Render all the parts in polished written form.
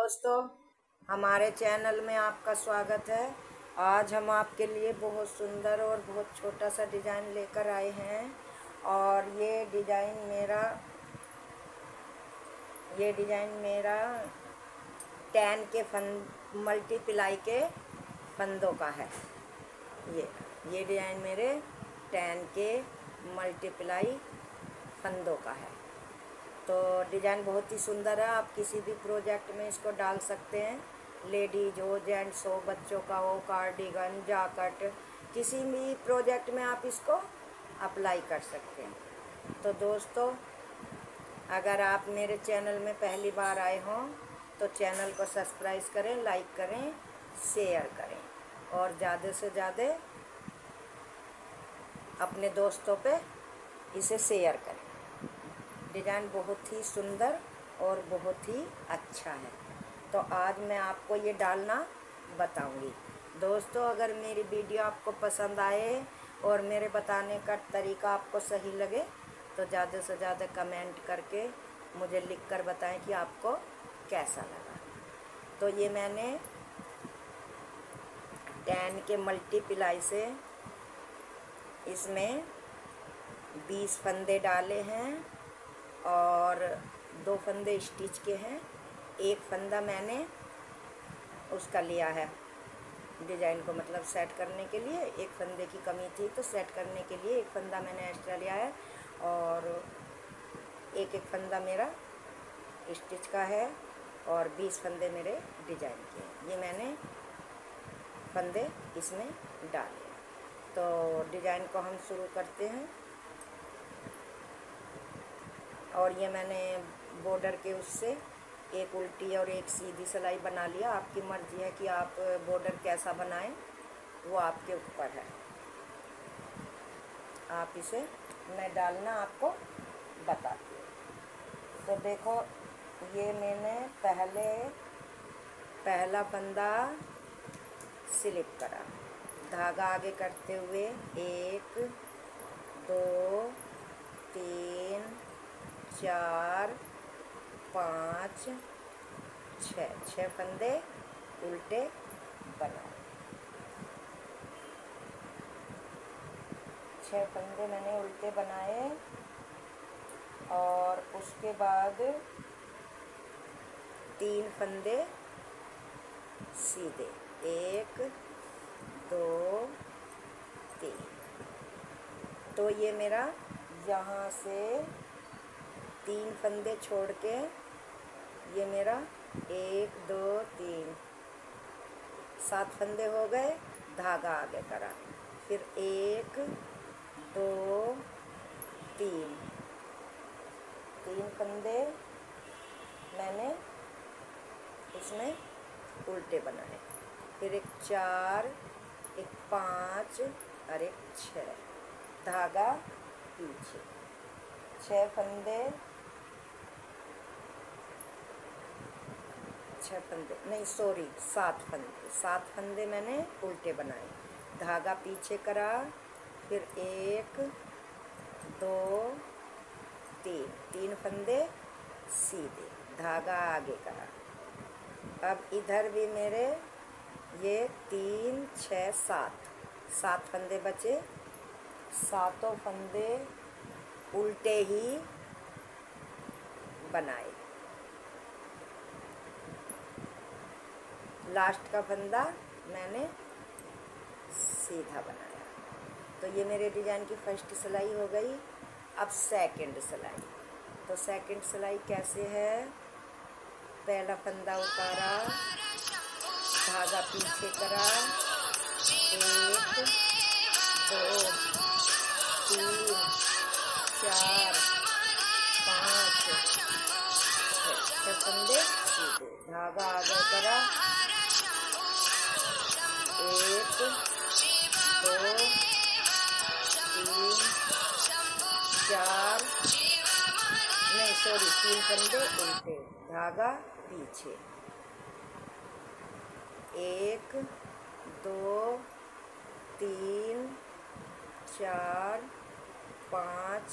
दोस्तों, हमारे चैनल में आपका स्वागत है। आज हम आपके लिए बहुत सुंदर और बहुत छोटा सा डिज़ाइन लेकर आए हैं। और ये डिज़ाइन मेरा टैन के मल्टीप्लाई के फंदों का है। ये डिज़ाइन मेरे टैन के मल्टीप्लाई फंदों का है। तो डिज़ाइन बहुत ही सुंदर है। आप किसी भी प्रोजेक्ट में इसको डाल सकते हैं। लेडीज हो, जेंट्स हो, बच्चों का हो, कार्डिगन, जैकेट, किसी भी प्रोजेक्ट में आप इसको अप्लाई कर सकते हैं। तो दोस्तों, अगर आप मेरे चैनल में पहली बार आए हों तो चैनल को सब्सक्राइब करें, लाइक करें, शेयर करें और ज़्यादा से ज़्यादा अपने दोस्तों पे इसे शेयर करें। डिज़ाइन बहुत ही सुंदर और बहुत ही अच्छा है। तो आज मैं आपको ये डालना बताऊंगी। दोस्तों, अगर मेरी वीडियो आपको पसंद आए और मेरे बताने का तरीका आपको सही लगे तो ज़्यादा से ज़्यादा कमेंट करके मुझे लिखकर बताएं कि आपको कैसा लगा। तो ये मैंने टैन के मल्टीप्लाई से इसमें 20 फंदे डाले हैं और 2 फंदे स्टिच के हैं। एक फंदा मैंने उसका लिया है डिज़ाइन को मतलब सेट करने के लिए। एक फंदे की कमी थी तो सेट करने के लिए एक फंदा मैंने एक्स्ट्रा लिया है और एक फंदा मेरा स्टिच का है और 20 फंदे मेरे डिज़ाइन के हैं। ये मैंने फंदे इसमें डाले हैं। तो डिज़ाइन को हम शुरू करते हैं। और ये मैंने बॉर्डर के उससे एक उल्टी और एक सीधी सिलाई बना लिया। आपकी मर्ज़ी है कि आप बॉर्डर कैसा बनाएं, वो आपके ऊपर है। आप इसे मैं डालना आपको बताती हूँ। तो देखो, ये मैंने पहला फंदा स्लिप करा, धागा आगे करते हुए 1 2 3 4 5 6 फंदे उल्टे बनाए। 6 फंदे मैंने उल्टे बनाए और उसके बाद 3 फंदे सीधे, 1 2 3। तो ये मेरा यहाँ से 3 फंदे छोड़ के ये मेरा 1 2 3 7 फंदे हो गए। धागा आगे करा, फिर 1 2 3 फंदे मैंने इसमें उल्टे बनाए। फिर एक 4, एक 5 और एक 6, धागा पीछे। 6 फंदे नहीं, सॉरी, 7 फंदे मैंने उल्टे बनाए, धागा पीछे करा, फिर 1 2 3 फंदे सीधे, धागा आगे करा। अब इधर भी मेरे ये 3 6 7 फंदे बचे। 7 फंदे उल्टे ही बनाए। लास्ट का फंदा मैंने सीधा बनाया। तो ये मेरे डिज़ाइन की फर्स्ट सिलाई हो गई। अब सेकंड सिलाई। तो सेकंड सिलाई कैसे है? पहला फंदा उतारा, धागा पीछे करा, 1 2 3 4 5 6 फंदे सीधे, धागा आगे करा, 1 2 3 4 नहीं, सॉरी, 3 फंदे उल्टे, धागा पीछे, 1 2 3 4 5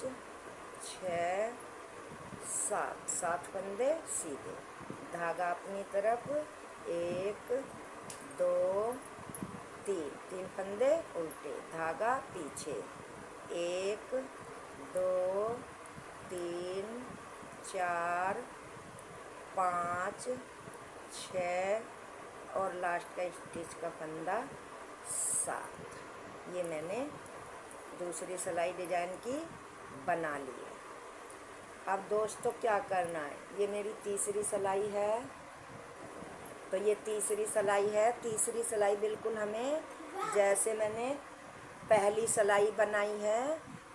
6 7 फंदे सीधे, धागा अपनी तरफ, 1 2 3, 3 फंदे उल्टे, धागा पीछे, 1 2 3 4 5 6 और लास्ट का स्टिच का फंदा 7। ये मैंने दूसरी सिलाई डिजाइन की बना ली है। अब दोस्तों क्या करना है, ये मेरी तीसरी सिलाई है, तो ये तीसरी सिलाई है। तीसरी सिलाई बिल्कुल हमें जैसे मैंने पहली सिलाई बनाई है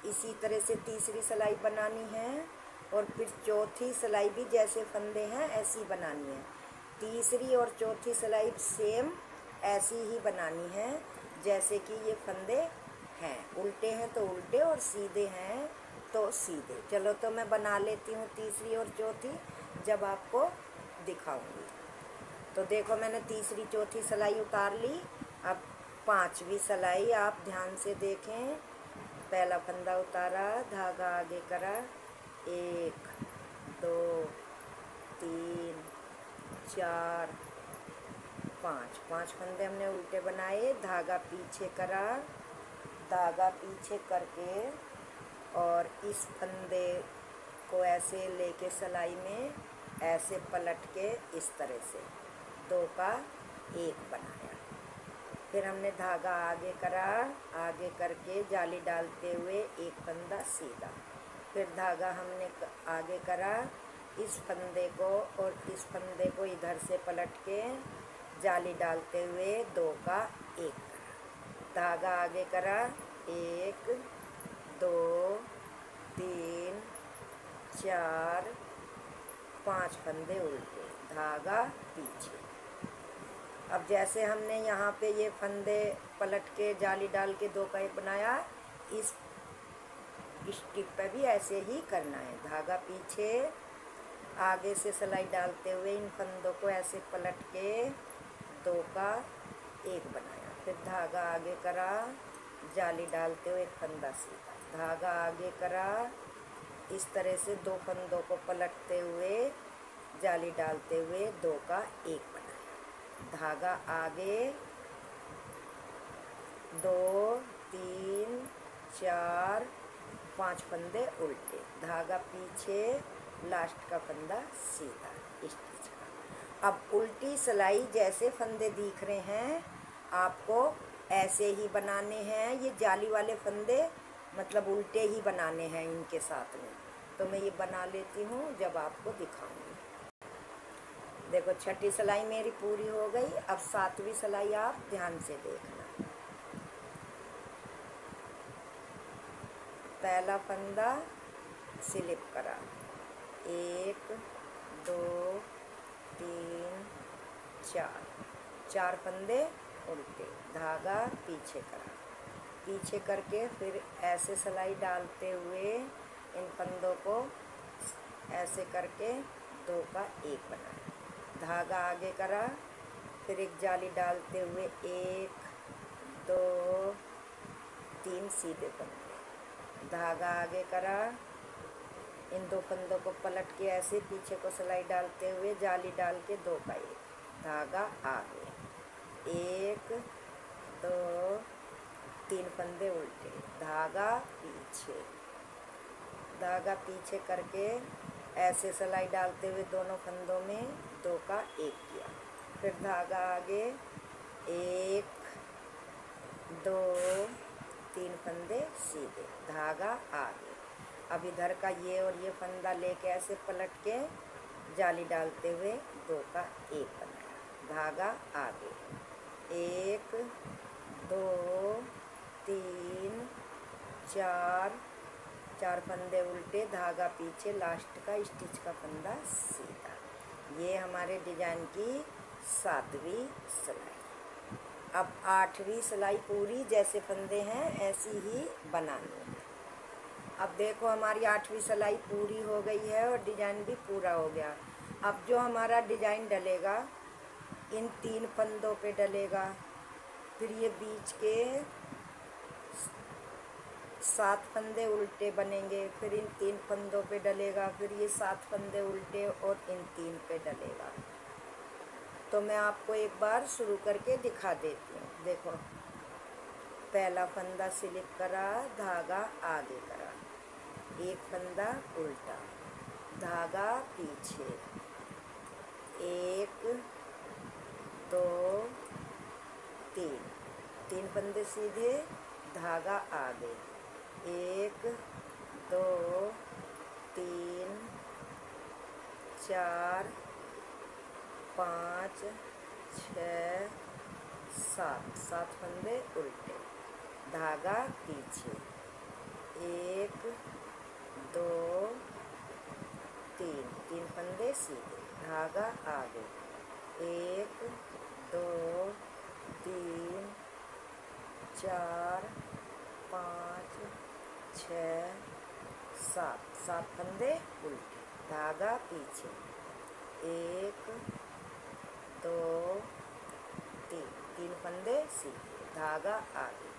इसी तरह से तीसरी सिलाई बनानी है, और फिर चौथी सिलाई भी जैसे फंदे हैं ऐसी बनानी है। तीसरी और चौथी सिलाई सेम ऐसी ही बनानी है जैसे कि ये फंदे हैं, उल्टे हैं तो उल्टे और सीधे हैं तो सीधे। चलो तो मैं बना लेती हूँ तीसरी और चौथी, जब आपको दिखाऊंगी। तो देखो मैंने तीसरी चौथी सिलाई उतार ली। अब पांचवी सिलाई आप ध्यान से देखें। पहला फंदा उतारा, धागा आगे करा, 1 2 3 4 5, 5 फंदे हमने उल्टे बनाए, धागा पीछे करा, धागा पीछे करके और इस फंदे को ऐसे लेके सिलाई में ऐसे पलट के इस तरह से 2 का 1 बनाया। फिर हमने धागा आगे करा, आगे करके जाली डालते हुए एक फंदा सीधा, फिर धागा हमने आगे करा, इस फंदे को और इस फंदे को इधर से पलट के जाली डालते हुए 2 का 1 करा, धागा आगे करा, 1 2 3 4 5 फंदे उल्टे, धागा पीछे। अब जैसे हमने यहाँ पे ये फंदे पलट के जाली डाल के 2 का 1 बनाया, इस स्टिप पे भी ऐसे ही करना है। धागा पीछे, आगे से सिलाई डालते हुए इन फंदों को ऐसे पलट के 2 का 1 बनाया, फिर धागा आगे करा, जाली डालते हुए एक फंदा सीधा, धागा आगे करा, इस तरह से 2 फंदों को पलटते हुए जाली डालते हुए 2 का 1 बनाया, धागा आगे 2 3 4 5 फंदे उल्टे, धागा पीछे, लास्ट का फंदा सीधा स्टिच का। अब उल्टी सिलाई जैसे फंदे दिख रहे हैं आपको ऐसे ही बनाने हैं। ये जाली वाले फंदे मतलब उल्टे ही बनाने हैं इनके साथ में। तो मैं ये बना लेती हूँ जब आपको दिखाऊंगी। देखो छठी सिलाई मेरी पूरी हो गई। अब 7वीं सिलाई आप ध्यान से देखना। पहला फंदा स्लिप करा, 1 2 3 4 फंदे उल्टे, धागा पीछे करा, पीछे करके फिर ऐसे सिलाई डालते हुए इन फंदों को ऐसे करके 2 का 1 बनाया, धागा आगे करा, फिर एक जाली डालते हुए 1 2 3 सीधे फंदे, धागा आगे करा, इन 2 फंदों को पलट के ऐसे पीछे को सिलाई डालते हुए जाली डाल के 2 का 1, धागा आगे, 1 2 3 फंदे उल्टे, धागा पीछे, धागा पीछे करके ऐसे सिलाई डालते हुए दोनों फंदों में 2 का 1 किया, फिर धागा आगे, 1 2 3 फंदे सीधे, धागा आगे। अब इधर का ये और ये फंदा लेके ऐसे पलट के जाली डालते हुए 2 का 1 बनाया, धागा आगे, 1 2 3 4 फंदे उल्टे, धागा पीछे, लास्ट का स्टिच का फंदा सीधा। ये हमारे डिजाइन की 7वीं सिलाई। अब 8वीं सिलाई पूरी जैसे फंदे हैं ऐसी ही बनानी है। अब देखो हमारी 8वीं सिलाई पूरी हो गई है और डिजाइन भी पूरा हो गया। अब जो हमारा डिजाइन डलेगा इन 3 फंदों पे डलेगा, फिर ये बीच के 7 फंदे उल्टे बनेंगे, फिर इन 3 फंदों पे डलेगा, फिर ये 7 फंदे उल्टे और इन 3 पे डलेगा। तो मैं आपको एक बार शुरू करके दिखा देती हूँ। देखो, पहला फंदा स्लिप करा, धागा आगे करा, एक फंदा उल्टा, धागा पीछे, 1 2 3, 3 फंदे सीधे, धागा आगे, 1 2 3 4 5 6 7, 7 फंदे उल्टे, धागा पीछे, 1 2 3, 3 फंदे सीधे, धागा आगे, 1 2 3 4 5 6 7, 7 फंदे उल्टे, धागा पीछे, 1 2 3, 3 फंदे सीधे, धागा आगे,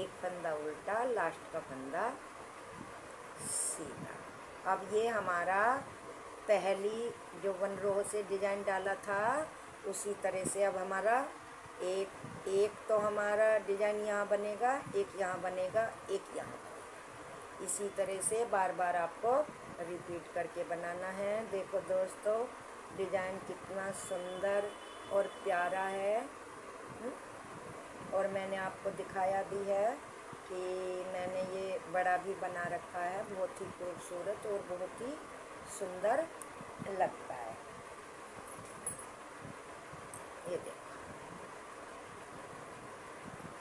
एक फंदा उल्टा, लास्ट का फंदा सीधा। अब ये हमारा पहली जो 1 रो से डिजाइन डाला था उसी तरह से अब हमारा एक तो हमारा डिजाइन यहाँ बनेगा, एक यहाँ बनेगा, एक यहाँ बनेगा। इसी तरह से बार बार आपको रिपीट करके बनाना है। देखो दोस्तों, डिजाइन कितना सुंदर और प्यारा है। और मैंने आपको दिखाया भी है कि मैंने ये बड़ा भी बना रखा है, बहुत ही खूबसूरत और बहुत ही सुंदर लगता है। ये देखो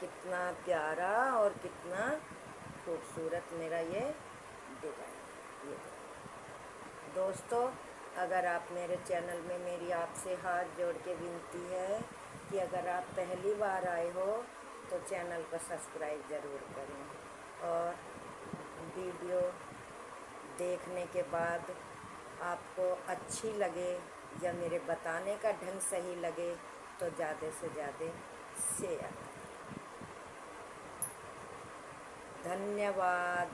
कितना प्यारा और कितना खूबसूरत मेरा ये डिजाइन। ये देखो दोस्तों, अगर आप मेरे चैनल में, मेरी आपसे हाथ जोड़ के विनती है कि अगर आप पहली बार आए हो तो चैनल को सब्सक्राइब ज़रूर करें, और वीडियो देखने के बाद आपको अच्छी लगे या मेरे बताने का ढंग सही लगे तो ज़्यादा से ज़्यादा शेयर करें। धन्यवाद।